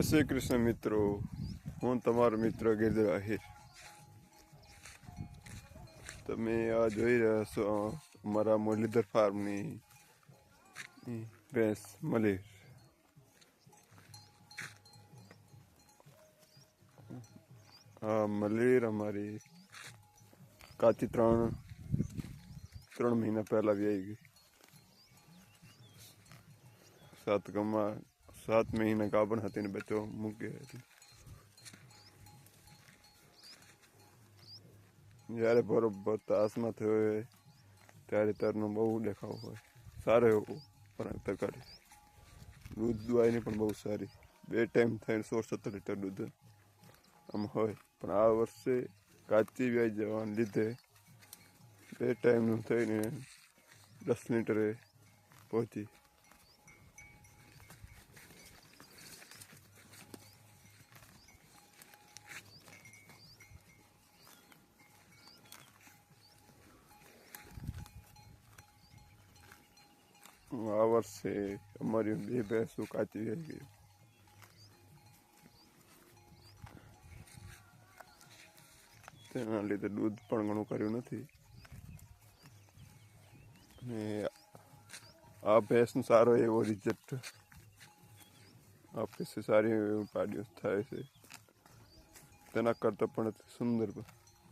શ્રી કૃષ્ણ મિત્રો, હું તમારો મિત્ર ગિરધર આહિર. તમે આ જોઈ રહ્યા છો અમારા મુરલીધર ફાર્મની ભેંસ મલીર. આ મલીર અમારી કાચી ત્રણ મહિના પહેલા વ્યાઈ ગઈ. 7 મહિના ગાભણ હતી ને બચ્ચો મૂકી હતી. જ્યારે બરોબર તાસમાં થયો હોય ત્યારે તરનો બહુ દેખાવ હોય, સારો એવો તરકારી. દૂધ દુવાઈની પણ બહુ સારી, 2 ટાઈમ થઈને 16-17 લીટર દૂધ આમ હોય. પણ આ વર્ષે કાચી વ્યાઈ જવાને લીધે 2 ટાઈમનું થઈને 10 લીટરે પહોંચી. આ વર્ષે અમારી 2 ભેંસો કાચી વ્યાઈ ગઈ. તેના લીધે દૂધ પણ ઘણું કર્યું નથી. અને આ ભેંસનો સારો એવો રિઝલ્ટ આપે છે, સારી એવી પાડીઓ થાય છે. તેના કરતાં પણ સુંદર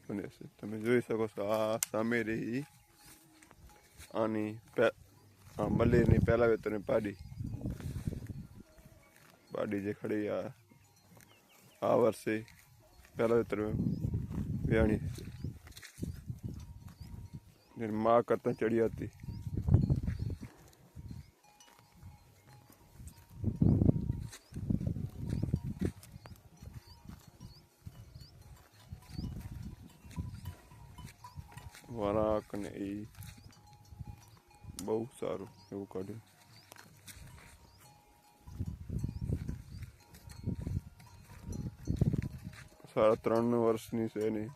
બને છે. તમે જોઈ શકો છો આ સામે રહી આની મલીરની પહેલા વેતરની પાડી જે ખડી આ વર્ષે પહેલા વેતર વ્યાણી છે. માં કરતાં ચડી હતી. વરાક ને એ બહુ સારું એવું કાઢ્યું. સાડા 3 વર્ષની છે એની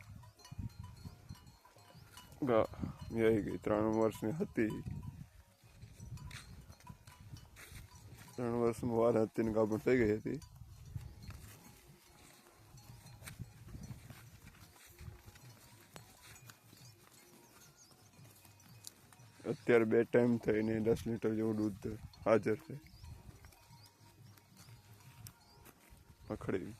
વ્યાઈ ગઈ. 3 વર્ષની હતી, 3 વર્ષમાં વાર હતી ને ગાભણ થઈ ગઈ હતી. અત્યારે 2 ટાઈમ થઈને 10 લીટર જેવું દૂધ હાજર છે. પકડી